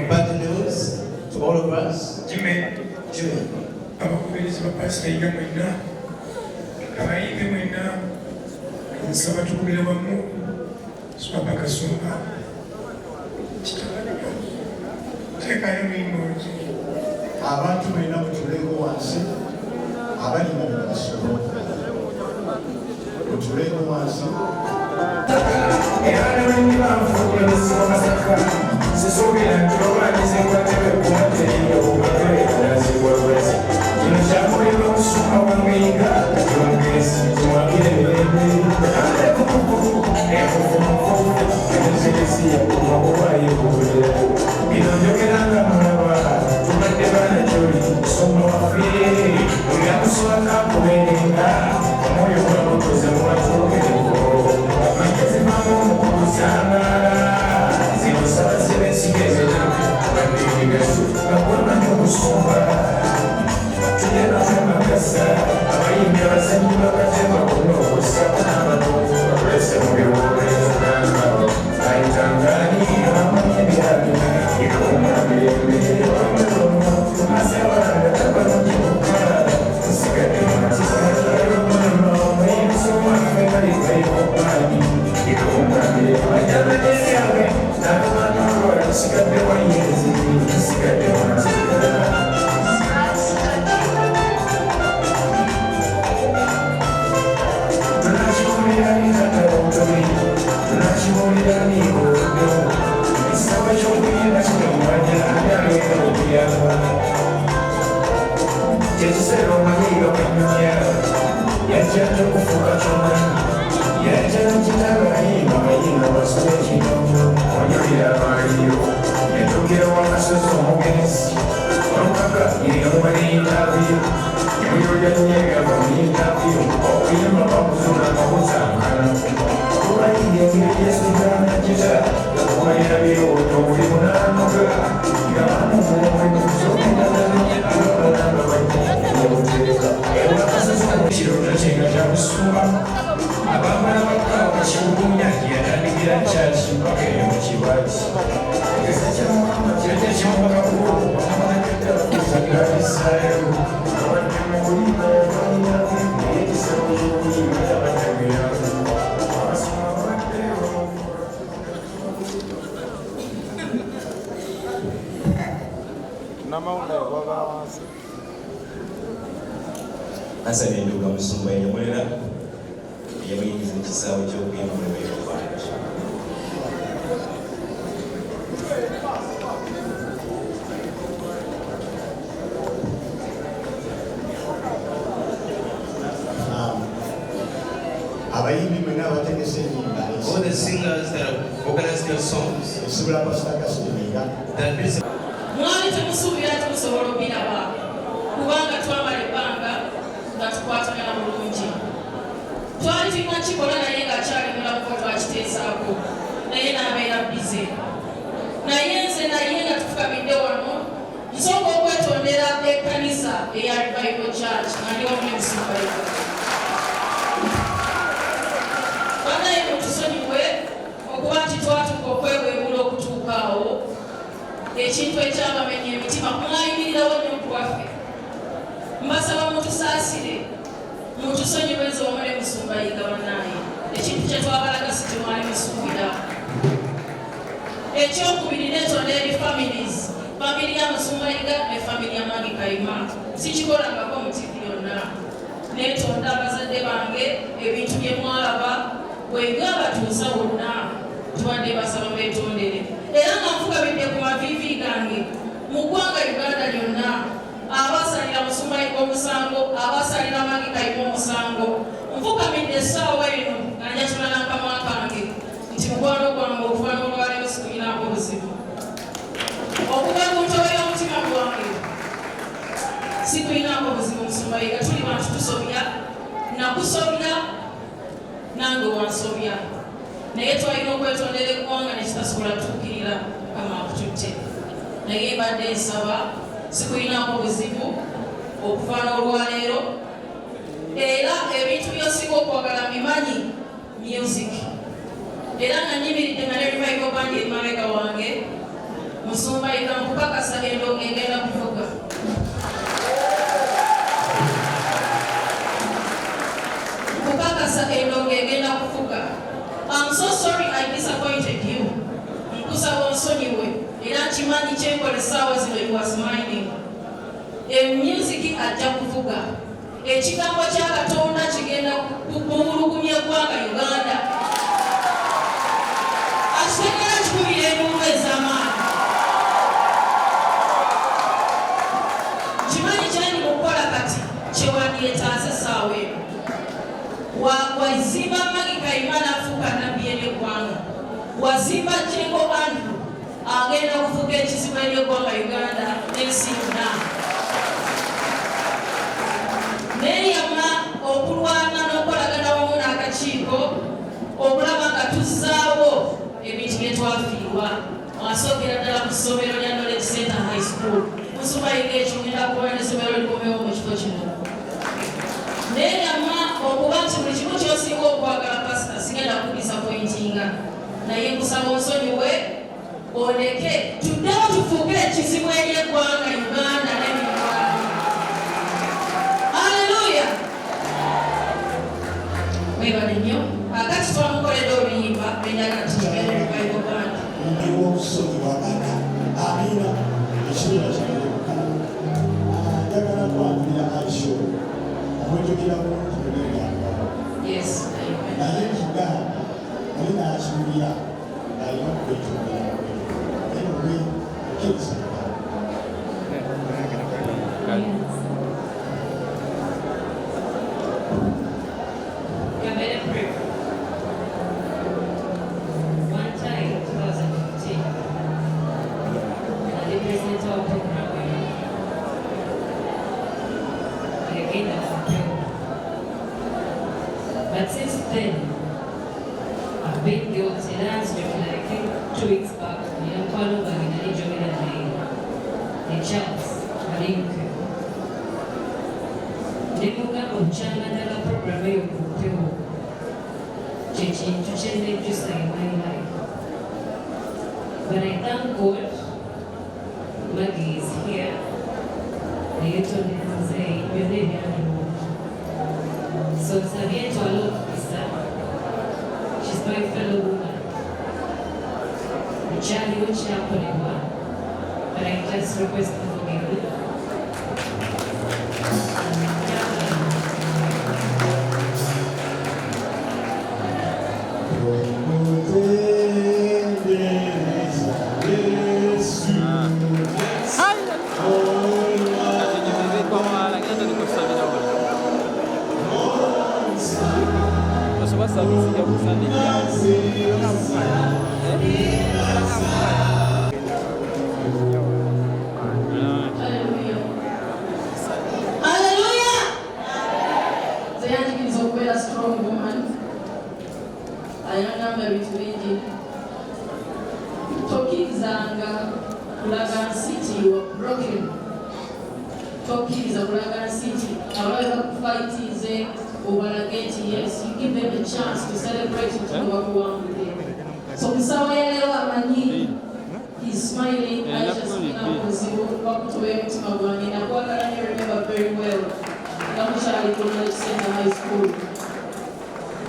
Bad news to all of us. Jimmy. Abakubiriza bapasitayinga mwenna abayimbi mwenna nsaba tukubire wamu swaba kasumba teekayo muyimooki abantu mwenna mutuleko wansi abali mu masoro mutuleko wansi era newendi banfuuka esibamasaka sisuubira nti obaanizengatebe kumateriyo obugaterekanazibwabwezi kino kyakolebwa okusukka wamwinga yongezi tuwagire mirembe alekukuku ekufumufu eneseresiya kumakubayo kubulira bino njogeranga mulaba tubadde baana gyoli soma waffe olyakuswaka kuberenga omwoyo gwabutuze muwatuukereko magezi mamu mukukusanga zibusaba zibesigeze bandirigasu bakona n'okusumba tuyebatemagasa abayimbi abazanyi bakatema kuno okusaba n'abatonzi bakulese mu biwoolezanga ayitangani abamanyi ebyabina ikuuma mirembe asabanga tabanogikuka nsigadde mukisaaayomuno mwebisowafe balikaikopaani ikuuma mirembe ajabadesyawe n'abamanolwala nsigadde wayezi nsigadde wansigala Yajisero mahiga mwenye yajaja kufuka chomani yajaja kitaba hima mayina basule chinomu onyolira mariyo yatugera wakasozo mugenesi olukaka iriyo mali interview yanyega kumitafiyo okuyamba bakuzula bakuzangala kubayinga engeri yesigana kita gakumalira birowoozo buli munaanoga nga bamumuwomwe kusookedagalabalanga banyaobutereka ekirota kyenga kyakusuma abambala bakaawa bakiwulunya yatandikira kyaki mpaka eyo mu kiwaati ekisa kyamukama kyajja kimumakakulu amanagetakusagalaisayo abadde mu bulima yabanyaku ekisabo y'obulima yabanyageyaku abasoma babaddeyo Asabye enduga musumba enyomulera yamuyingiza ekisaawe ky'okuyima mu byobangi. Abayimbi mwenna abategese ennyimba All the singers that have organized their songs, esibula pasita kasituminga that music. Mwali temusuubira temusobola obiraba kubanga twamala ebbanga nga tukwatagana bulungi. Twali tulina kikola naye ng'akyali mulamuko twakiteesaako naye n'abeera bize. Naye nze naye nga tufukamidde wano nsooka okwetondera ekkanisa eya Revival Church nga ndi omu emusimbayiga. Banaye mutusonyiwe okuba nti twatuuka okweweebula okutuuka awo ekintu ekyabamenya emitima kumwayimirirawo nnyo ku lwaffe. Mbasaba mutusaasire mutusonyiwe nze omule musumbayiga bannaaye ekintu kye twabalaga si temwali musuubira. Ekyokubiri neetonda eri families, famiri ya Musumbayiga ne famiri ya Magi Kayima sikikolangako mu tivi yonna. Neetonda abazadde bange ebintu bye mwalaba bwenga batuusa bonna tubadde basaba beetondere. Era nga nfugabidde ku maviivi gange mu ggwanga Uganda lyonna abasalira Musumbayiga omusango, abasalira Magi Kayima omusango, nfukamidde essaawa eno nga njatula n'akamwa kange nti mukwano gwange okuva n'olwaleero sikuyinaako buzibu. Okuva ku ntobe y'omutima gwange sikuyinaako buzibu Musumbayiga, tuli bantu tusobya, nakusobya nange wansobya. Naye twalina okwetondera eggwanga ne kitasobola tuukirira Mukama akututte. Naye mbadde nsaba sikuyinaako buzibu okuva n'olwaleero. Era ebintu by'osinga okwagala bimanyi music. Era nga nyimiridde nga ne Revival Band emabega wange Musumbayiga nkukakasa endongo egenda kuvuga. Nkukakasa endongo egenda kuvuga. I'm so sorry I disappointed you. Nkusaba onsonyiwe era nkimanyi kyenkola essaawa zino you was minding. Music ajja kuvuga. Ekigambo kya Katonda kigenda kumulugumya eggwanga Uganda. Akitegera kikubira ennyumba ez'amaanyi. Kimanyi kyandi mukukola kati kyewandyetaasa essaawa eno. Wazimba Magi Kayima n'afuuka nabbi eri eggwanga. Wazimba Jengo Andrew agenda okuvuga ekizibu eri eggwanga Uganda n'ensi yonna. Neeyama okulwana n'okukolagana wamu n'akakiiko okulaba nga tuzzaawo ebintu bye twafiirwa. Wasookera ddala ku ssomero lya Knowledge Center High School. Musumbayiga ekyo ngenda kuba n'essomero likomewo mu kifo kino. Neeyama okuba nti buli kimu ky'osinga okwagala pasita sigenda kudisappointinga. Naye nkusaba onsonyiwe oleke tuddewo tufuuke ekizibu eri eggwanga Uganda n'emirala. Hallelujah. Mwebale nnyo. Kakati twamukoledde oluyimba lwenjagala tukigende Revival Band. ndiwo obusozi bwagana amina ekibiina kireka njagala twakirira aisho omwejjukira bulungi muneryanga Yes. naye ekigamba naye n'akiwulira ng'alina okwejjukira naye mwe okiriza One time, 2015, the president of the program, again, then a big guilty last week, like I think 2 weeks back, you know, Paulo Bagina, Jomina, the Charles, Malinke. Nemuga Ochana della programma io proprio Cici, tu scende just like my life. But I thank God Maggie is here. The youth on the say, you're there anymore. So Xavier to allow Lisa. She's my fellow woman. The Charlie which happened, but I just request for forgiveness.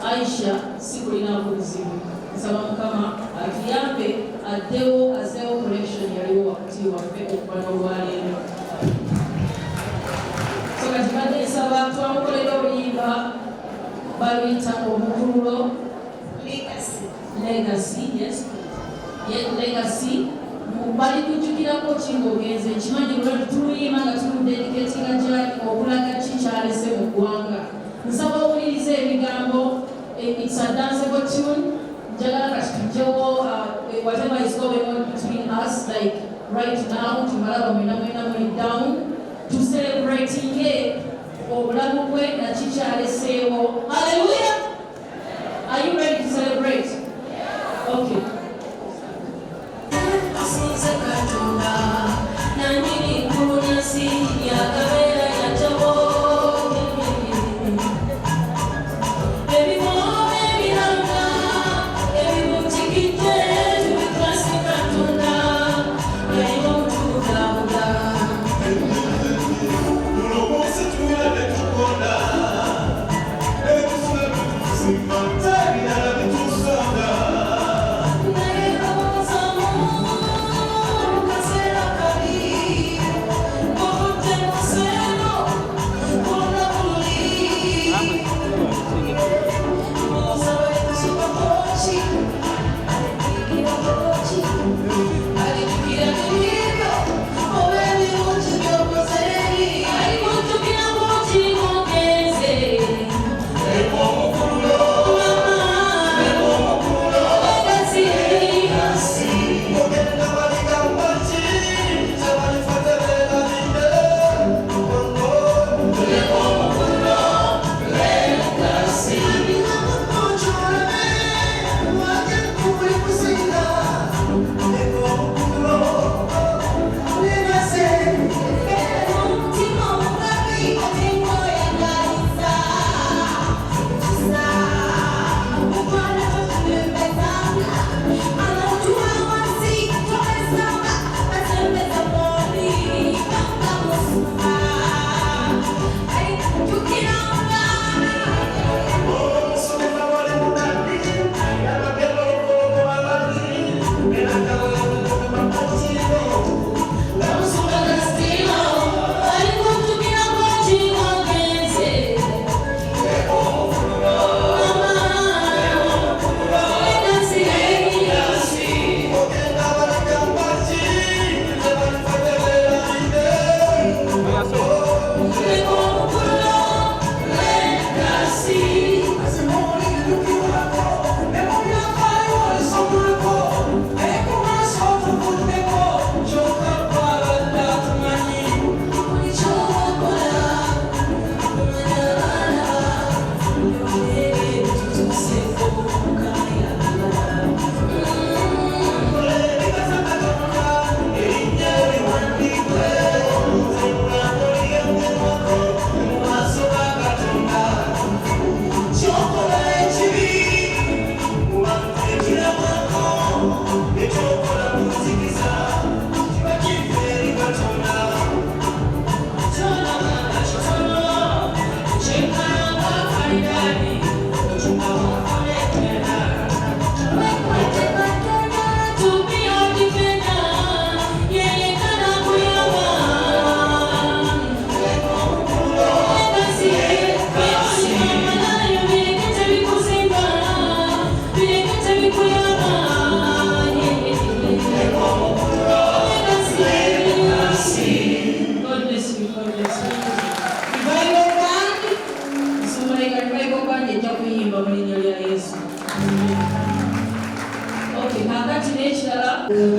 Aisha siku inapozimu sababu kama akiyambe adeo azeo correction yaliyo wakati wa pepo kwa wale so katika sababu tuamkole dorimba balita omukuro legacy yes legacy mubali kujukira ko kingogenze kimanyi lwa tuyima nga tuludedicate nga jali okulaga chichale se mugwanga nsaba ulirize ebigambo. It's a danceable tune. Whatever is going on between us, like right now, down to celebrating it. Hallelujah! Are you ready to celebrate? Okay. Good.